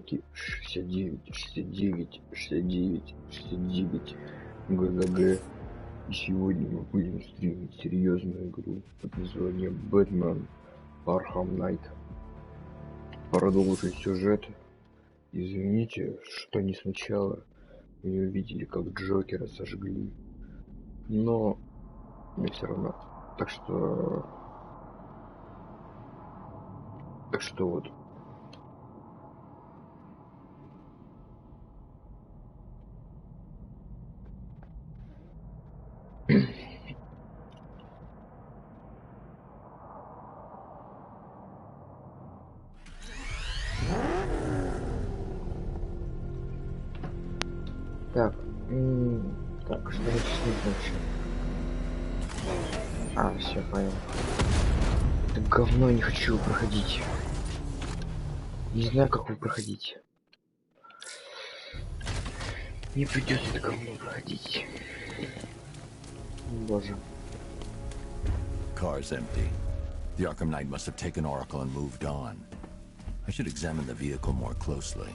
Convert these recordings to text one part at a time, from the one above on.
лайки 69, 69, 69, 69 ГГ. И сегодня мы будем стримить серьезную игру под названием Бэтмен Архам Найт. Продолжить сюжет. Извините, что не сначала не увидели, как Джокера сожгли, но мне все равно. Так что вот. Так, что начнем дальше? Все, понял. Это говно не хочу проходить. Не знаю, как вы проходите. Мне придется это говно проходить. Боже. Car's empty. The Arkham Knight must have taken Oracle and moved on. I should examine the vehicle more closely.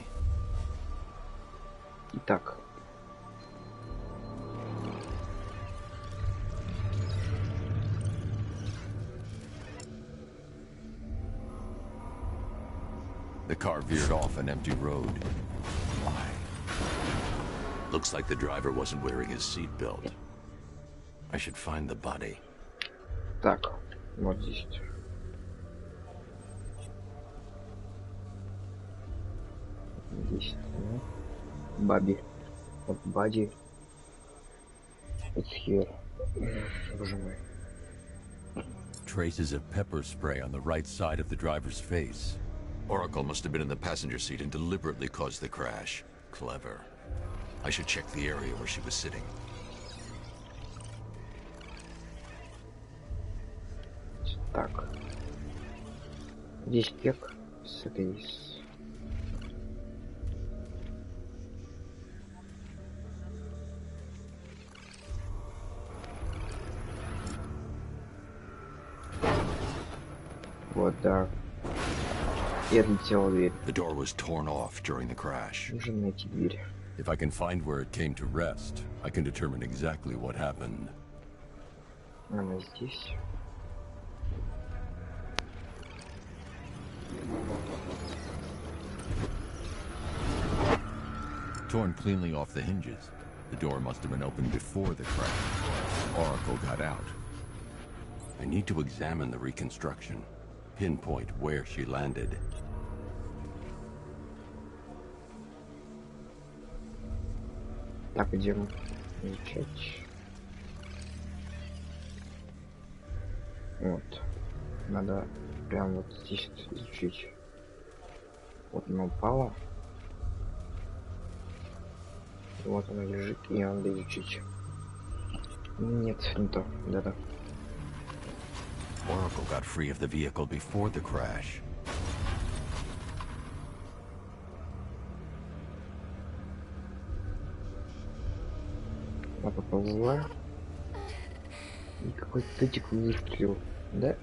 Итак. The car veered off an empty road. Why? Looks like the driver wasn't wearing his seatbelt. I should find the body. Так, вот здесь. Здесь, Баби. Вот Бади. It's here. Боже мой. Traces of pepper spray on the right side of the driver's face. Oracle must have been in the passenger seat and deliberately caused the crash. Clever. I should check the area where she was sitting. Так. Здесь кек с этой... Вот, да. И отлетела дверь. The door was torn off during the crash. Нужно найти дверь. If I can find where it came to rest, I can determine exactly what happened. Она здесь. Torn cleanly off the hinges. The door must have been opened before the crash. Oracle got out. I need to examine the reconstruction. Pinpoint where she landed. Так, идем изучать. Вот. Надо прям вот здесь изучить. Вот она упала. Вот она лежит, и надо изучить. Нет, не то. Да-да. Oracle got free of the vehicle before the crash. Она поползла. И какой-то тытик выстрелил, да?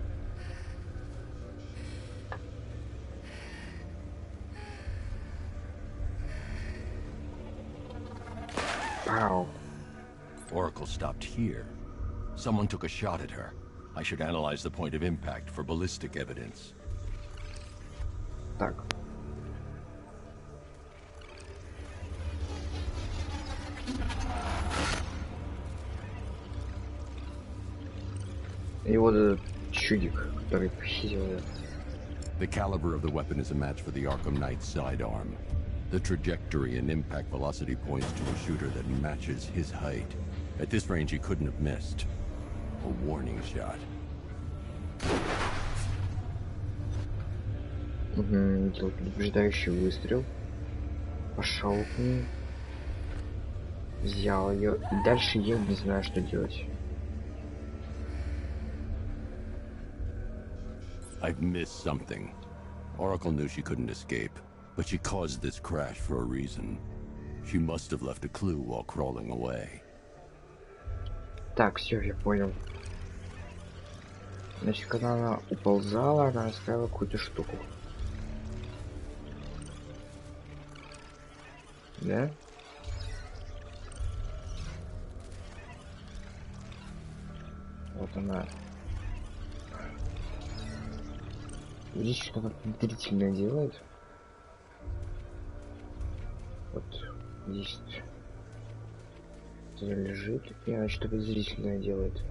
Пау. Oracle stopped here. Someone took a shot at her. I should analyze the point of impact for ballistic evidence. Так. И вот этот чудик, который похитил. The caliber of the weapon is a match for the Arkham Knight's sidearm. The trajectory and impact velocity points to a shooter that matches his height. At this range, he couldn't have missed. A warning shot. Предупреждающий выстрел. Пошел к ней. Взял ее. И дальше я не знаю, что делать. I've missed something. Oracle knew she couldn't escape, but she caused this crash for a reason. She must have left a clue while crawling away. Так, все, я понял. Значит, когда она уползала, она оставила какую-то штуку. Да? Вот она. Здесь что-то подозрительное делает. Вот здесь лежит, и она что-то подозрительное делает.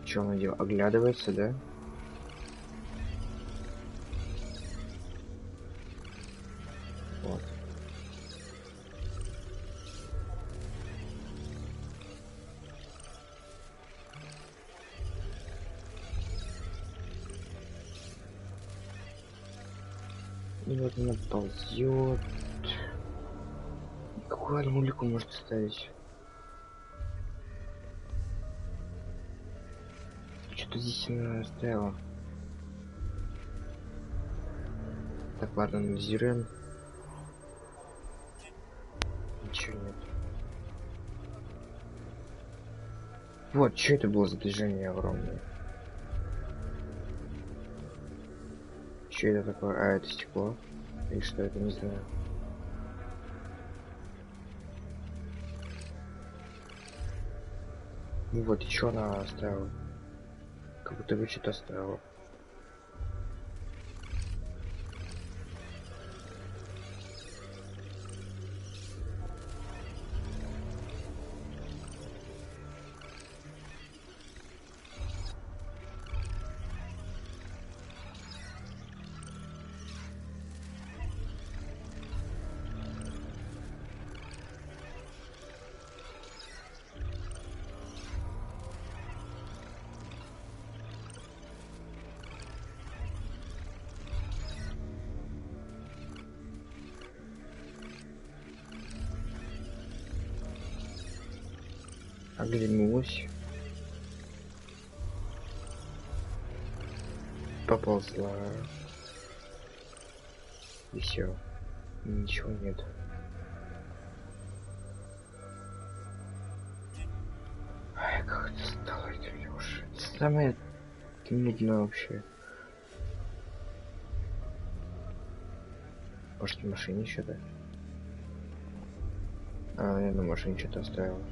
Что она делает? Оглядывается, да? Вот. И вот она ползет. Какую она улику может ставить? Что-то здесь она оставила. Так, ладно, анализируем. Ничего нет. Вот, что это было за движение огромное? Что это такое? А, это стекло? Или что это, не знаю. Ну вот, и что она оставила? Как будто бы что-то оставила. Оглянулась. Поползла. И все. Ничего нет. Ай, как это стало, это уже самое нудное вообще. Может, в машине что-то? А, я на машине что-то оставил.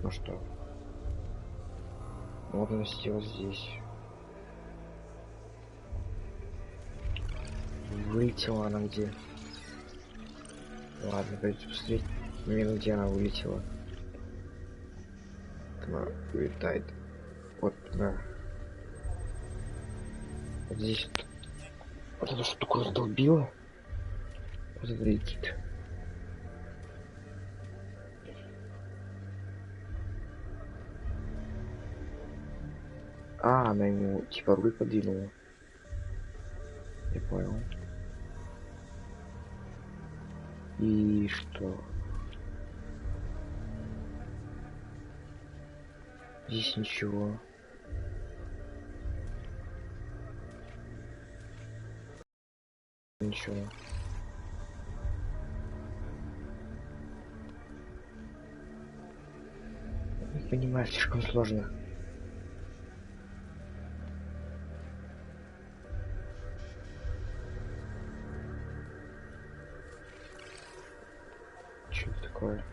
Ну что? Вот она сидела здесь. Вылетела она где? Ладно, пойдем посмотреть, где она вылетела. Она вылетает. Вот, да. Вот здесь вот эту штуку раздолбила. Вот это летит. А, она ему типа руль подвинула. Я понял. И что? Здесь ничего. Ничего. Не понимаю, слишком сложно. Что это такое?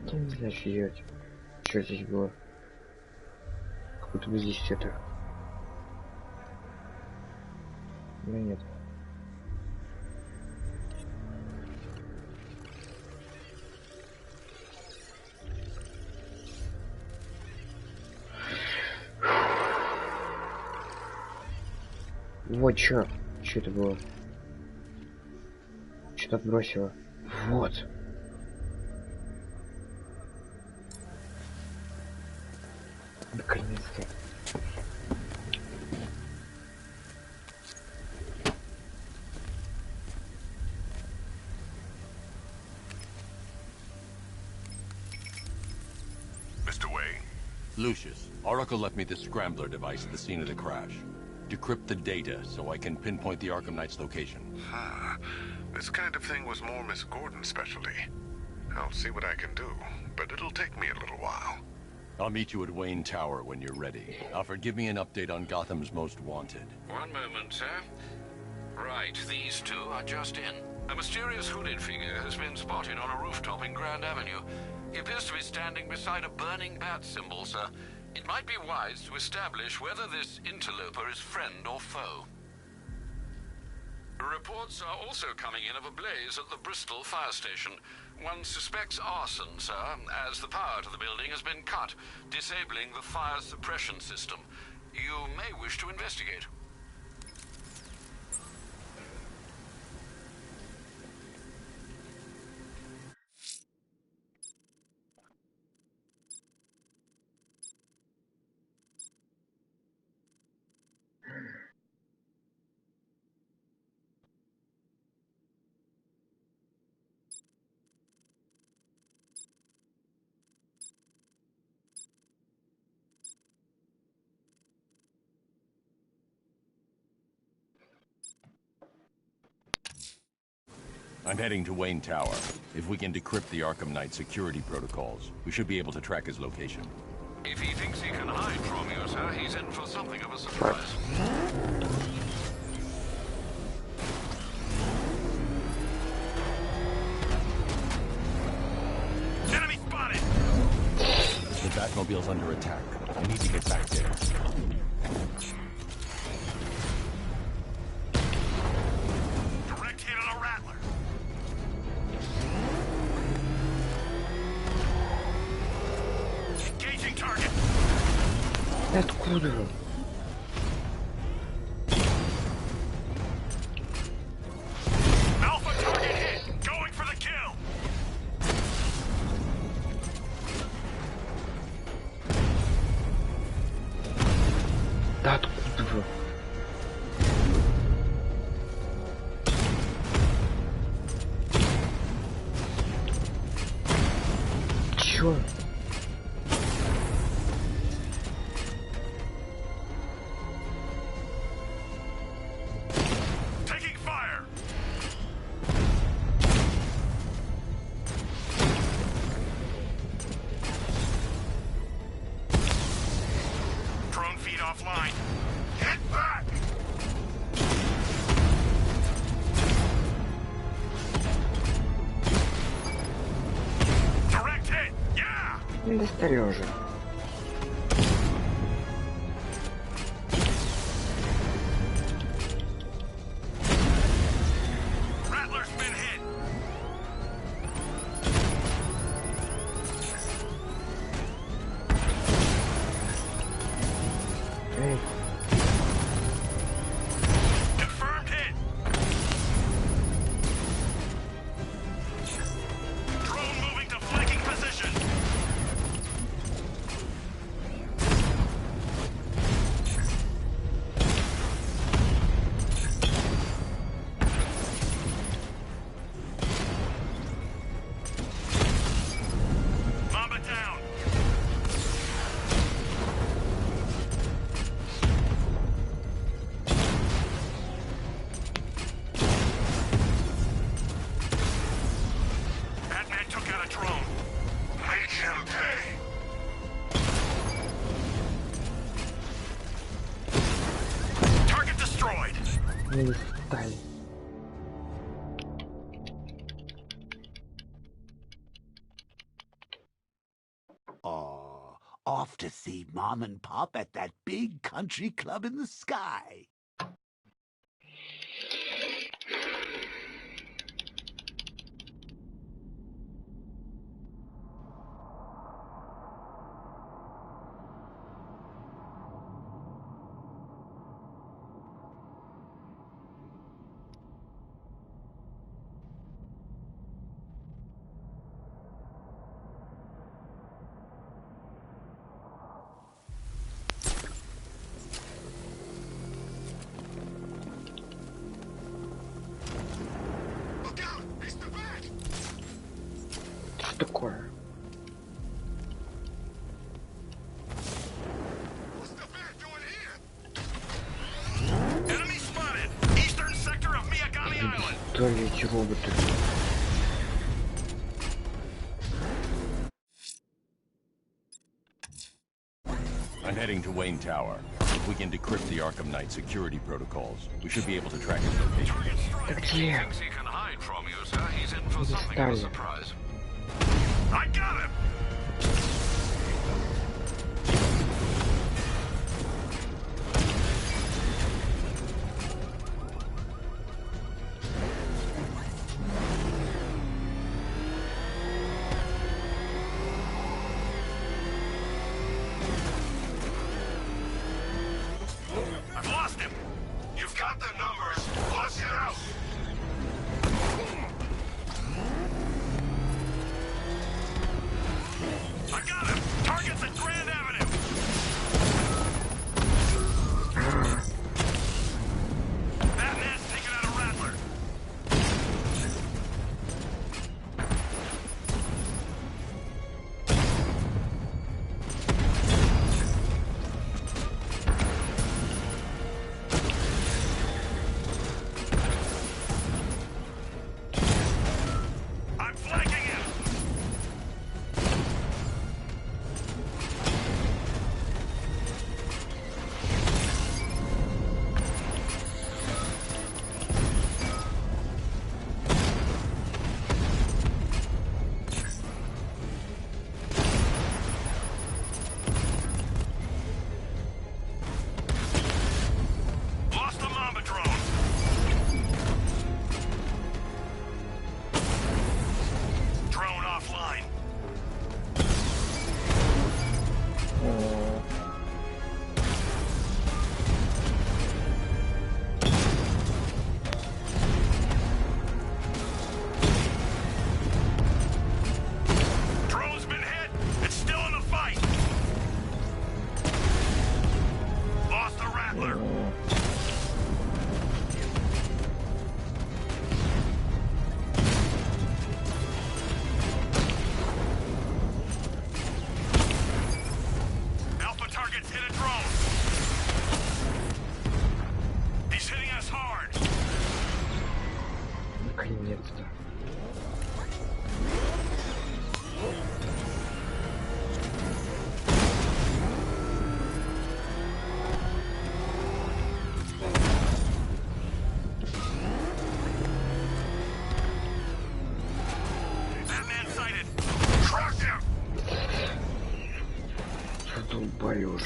Я не знаю, что делать. Что здесь было? Как будто бы здесь это. Но нет. Вот что это было? Что-то отбросило. Вот. Наконец-то. Lucius, Oracle left me the scrambler device at the scene of the crash. Decrypt the data so I can pinpoint the Arkham Knight's location. This kind of thing was more Miss Gordon's specialty. I'll see what I can do, but it'll take me a little while. I'll meet you at Wayne Tower when you're ready. Alfred, give me an update on Gotham's Most Wanted. One moment, sir. Right, these two are just in. A mysterious hooded figure has been spotted on a rooftop in Grand Avenue. He appears to be standing beside a burning bat symbol, sir. It might be wise to establish whether this interloper is friend or foe. Reports are also coming in of a blaze at the Bristol fire station. One suspects arson, sir, as the power to the building has been cut, disabling the fire suppression system. You may wish to investigate. I'm heading to Wayne Tower. If we can decrypt the Arkham Knight security protocols, we should be able to track his location. If he thinks he can hide from you, sir, he's in for something of a surprise. Enemy spotted! The Batmobile's under attack. I need to get back there. Direct hit on a Rattler. Engaging target. Откуда? Alpha target hit. Going for the kill. Да откуда? Чё? Taking fire. Drone feed offline. Hit back. Direct hit. Yeah. Не достали уже. Rattler's been hit. Эй, Confirmed hit. Drone moving to flanking position. Mamba down. Batman took out a drone. Make him pay. Target destroyed. не достали. Aw, off to see Mom and Pop at that big country club in the sky. Look out! It's the bat! Что такое? What's the bat doing here? Enemy spotted! Eastern sector of Miyagani Island! Достали эти роботы. I'm heading to Wayne Tower. If we can decrypt the Arkham Knight security protocols, we should be able to track his location. If he thinks he can hide from you, sir, he's in for something of a surprise. I got him! I've lost him! You've got the numbers! Bust it out! I got him! Target's at Grand Avenue! Batman's taking out a Rattler! I'm flanking him! Lost the Mamba drone! Drone offline. Drone's been hit. It's still in the fight. Lost the Rattler. Alpha target's hit a drone. He's hitting us hard. Наконец-то. Batman sighted. Track him. Задолбали уже.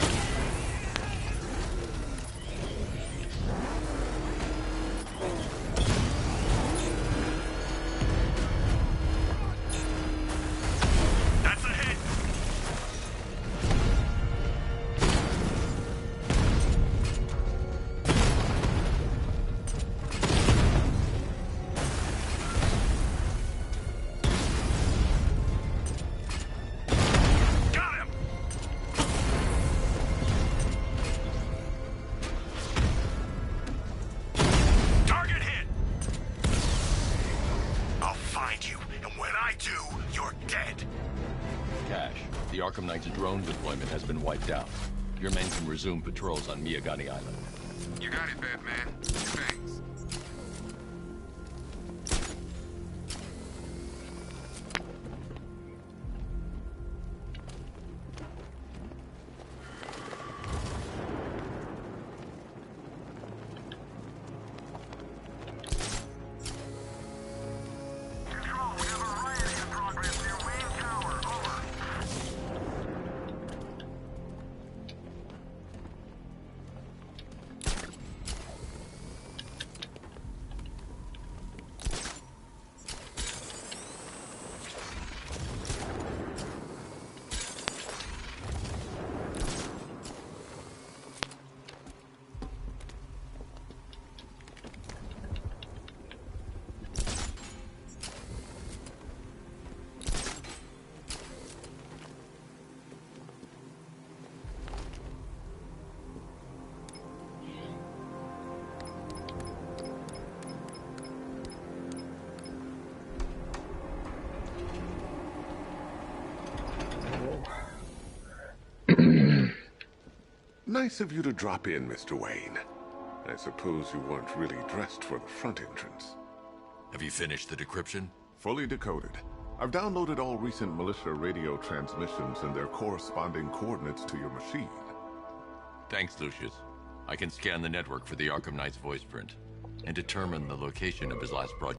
That's a hit. Got him. Target hit. I'll find you, and when I do, you're dead. Cash, the Arkham Knight's drone deployment has been wiped out. Your men can resume patrols on Miyagani Island. You got it, Batman. Thanks. Control, we have a riot in progress near Wayne Tower. Over. Nice of you to drop in, Mr. Wayne. I suppose you weren't really dressed for the front entrance. Have you finished the decryption? Fully decoded. I've downloaded all recent militia radio transmissions and their corresponding coordinates to your machine. Thanks, Lucius. I can scan the network for the Arkham Knight's voice print and determine the location of his last broadcast.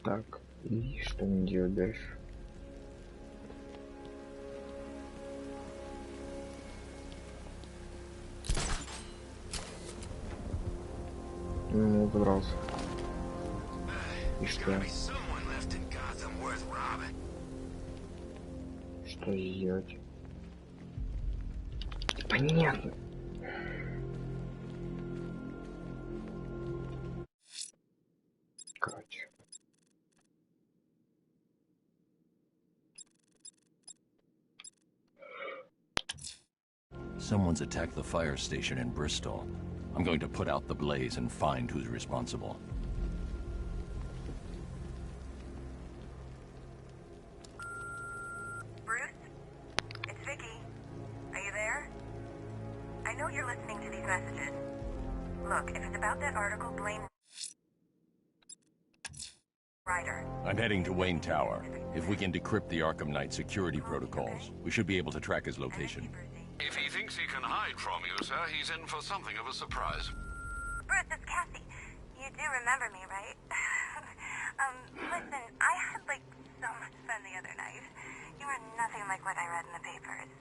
Так, и что мне делать дальше? Ну, убрался. И что? Что сделать? Понятно. Короче. Someone's attacked the fire station in Bristol. I'm going to put out the blaze and find who's responsible. Bruce? It's Vicky. Are you there? I know you're listening to these messages. Look, if it's about that article, blame Ryder. I'm heading to Wayne Tower. If we can decrypt the Arkham Knight security protocols, we should be able to track his location. If he thinks he can hide from you, sir, he's in for something of a surprise. Bruce, it's Cassie. You do remember me, right? Listen, I had, so much fun the other night. You were nothing like what I read in the papers.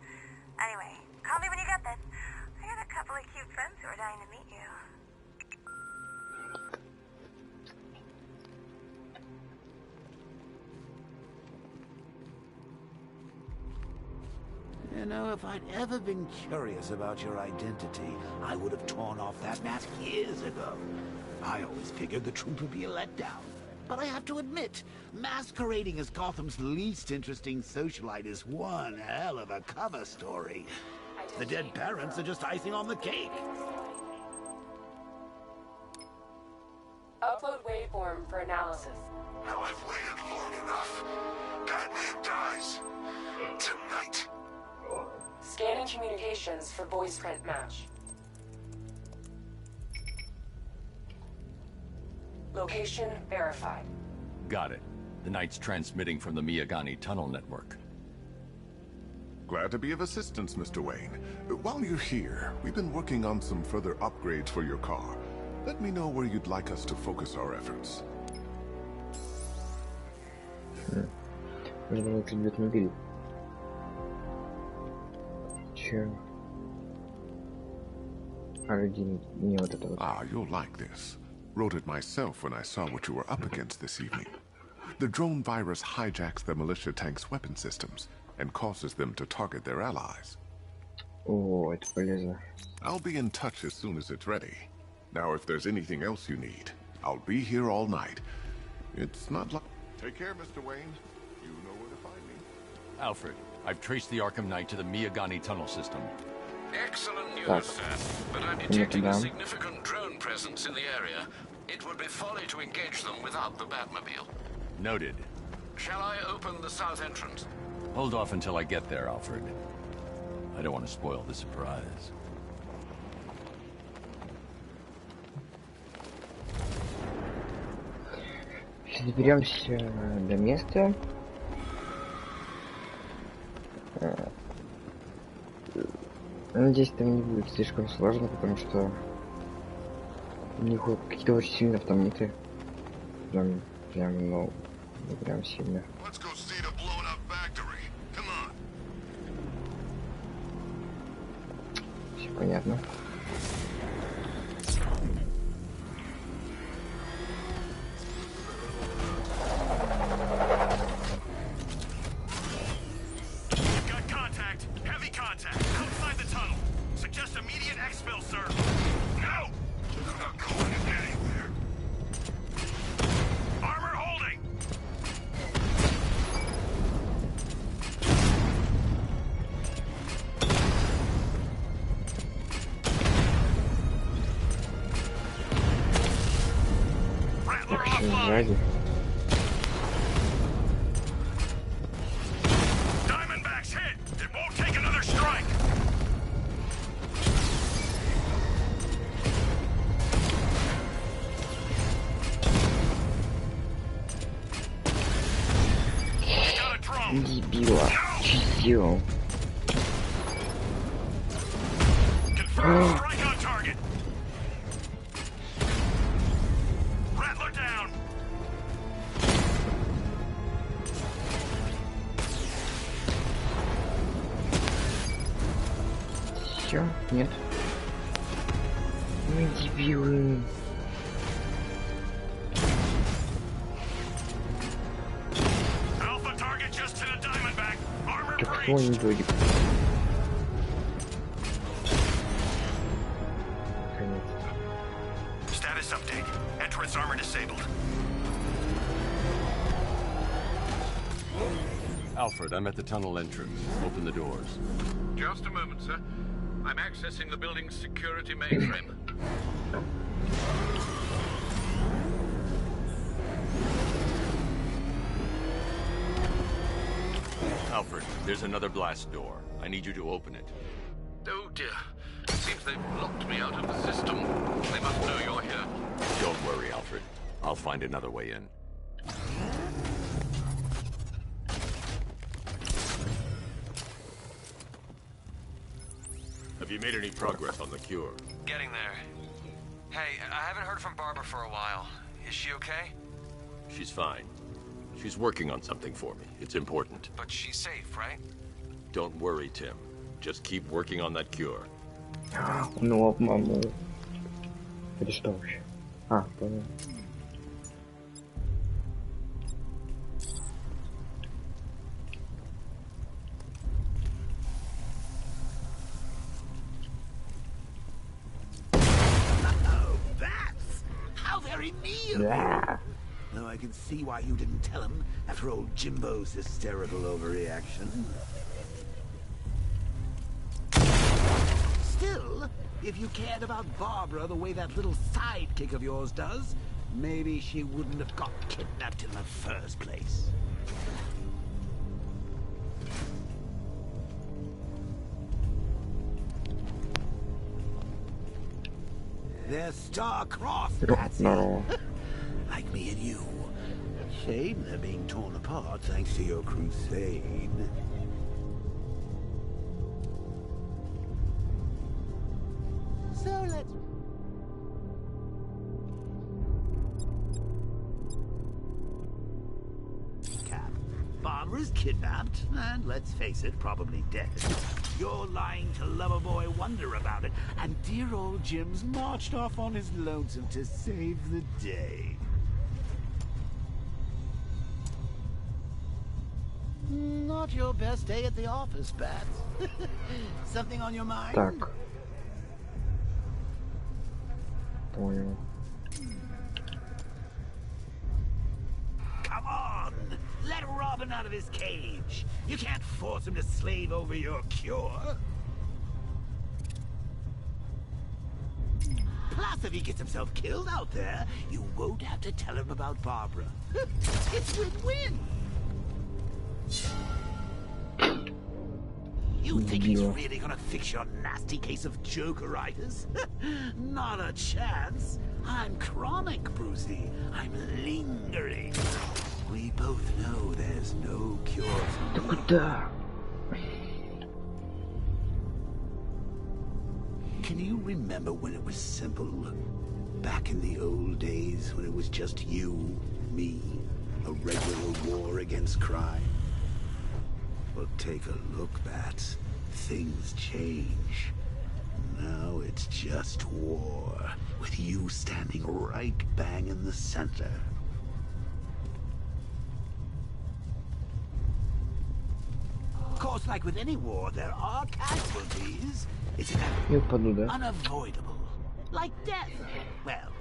Anyway, call me when you get this. I got a couple of cute friends who are dying to meet you. You know, if I'd ever been curious about your identity, I would have torn off that mask years ago. I always figured the truth would be a letdown. But I have to admit, masquerading as Gotham's least interesting socialite is one hell of a cover story. The dead parents are just icing on the cake. Upload waveform for analysis. Now I've waited long enough. Batman dies. Tonight. Scanning communications for voice print match. Location verified. Got it. The Knight's transmitting from the Miyagani tunnel network. Glad to be of assistance, Mr. Wayne. While you're here, we've been working on some further upgrades for your car. Let me know where you'd like us to focus our efforts. Нужно лучше двигатель. Че? Не вот это вот. Ah, you'll like this. Wrote it myself when I saw what you were up against this evening. The drone virus hijacks the militia tank's weapon systems and causes them to target their allies. О, это полезно. I'll be in touch as soon as it's ready. Now, if there's anything else you need, I'll be here all night. It's not like... Take care, Mr. Wayne. You know where to find me. Alfred, I've traced the Arkham Knight to the Miyagani tunnel system. Excellent news, sir. But I'm detecting a significant drone presence in the area. It would be folly to engage them without the Batmobile. Noted. Shall I open the south entrance? Hold off until I get there, Alfred. I don't want to spoil the surprise. доберемся до места. Надеюсь, там не будет слишком сложно, потому что у них какие-то очень сильные автоматы. Прям, ну, прям сильно. Все понятно. Сзади. Дебила. Чистил. Все, нет. Мы дебилы. Так что они додик? Status update. Entrance armor disabled. Alfred, I'm at the tunnel entrance. Open the doors. Just a moment, sir. I'm accessing the building's security mainframe. Alfred, there's another blast door. I need you to open it. Oh dear. Seems they've locked me out of the system. They must know you're here. Don't worry, Alfred. I'll find another way in. Have you made any progress on the cure? Getting there. Hey, I haven't heard from Barbara for a while. Is she okay? She's fine. She's working on something for me. It's important. But she's safe, right? Don't worry, Tim. Just keep working on that cure. Ну, обманул. Это что вообще? А, понял. Yeah. Though I can see why you didn't tell him after old Jimbo's hysterical overreaction. Still, if you cared about Barbara the way that little sidekick of yours does, maybe she wouldn't have got kidnapped in the first place. They're star-crossed, Patsy. No. Like me and you. Shame they're being torn apart thanks to your crusade. So let's... Cap, Barbara's kidnapped, and let's face it, probably dead. You're lying to Loverboy Wonder about it, and dear old Jim's marched off on his lonesome to save the day. Not your best day at the office, Bats. Something on your mind? Так. Понял. Come on! Let Robin out of his cage. You can't force him to slave over your cure. Plus, if he gets himself killed out there, you won't have to tell him about Barbara. It's win-win. You think he's really gonna fix your nasty case of jokeritis? Not a chance. I'm chronic, Brucey. I'm lingering. We both know there's no cure for me. Куда? Can you remember when it was simple? Back in the old days when it was just you, me, a regular war against crime? Well, take a look, Bats. Things change. Now it's just war, with you standing right bang in the center. Of course, like with any war, there are casualties. It's Я упаду, да? unavoidable. Like death. Well,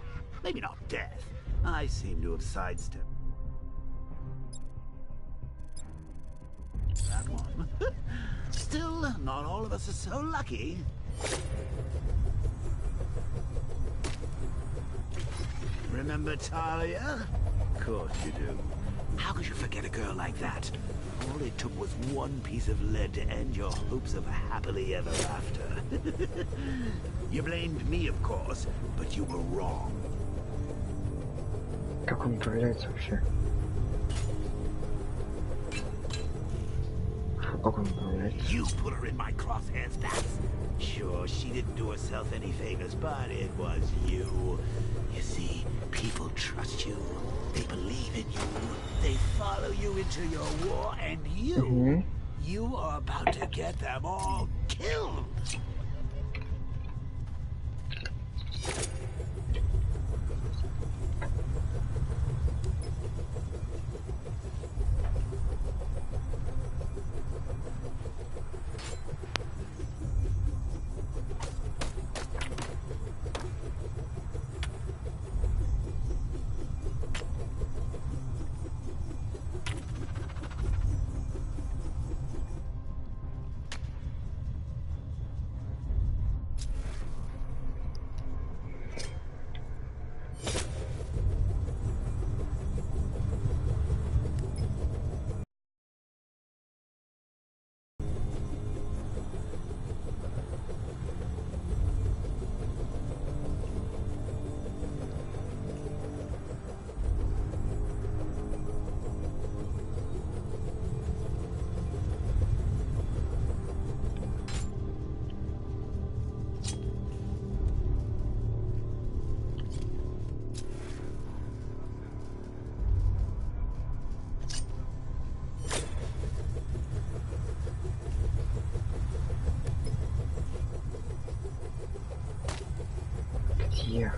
maybe not death. I seem to have sidestepped that one. Still, not all of us are so lucky. Remember Talia? Of course you do. How could you forget a girl like that? All it took was one piece of lead to end your hopes of happily ever after. You blamed me, of course, but you were wrong. Как он управляется вообще? Как он управляется? You put her in my crosshairs, Bats. Sure, she didn't do herself any favors, but it was you. You see, people trust you. They believe in you. They follow you into your war, and you are about to get them all killed. Где?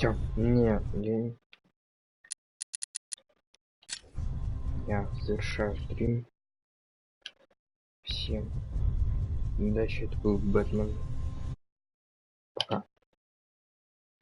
Все, не, я завершаю стрим. Всем удачи, это был Бэтмен. Пока.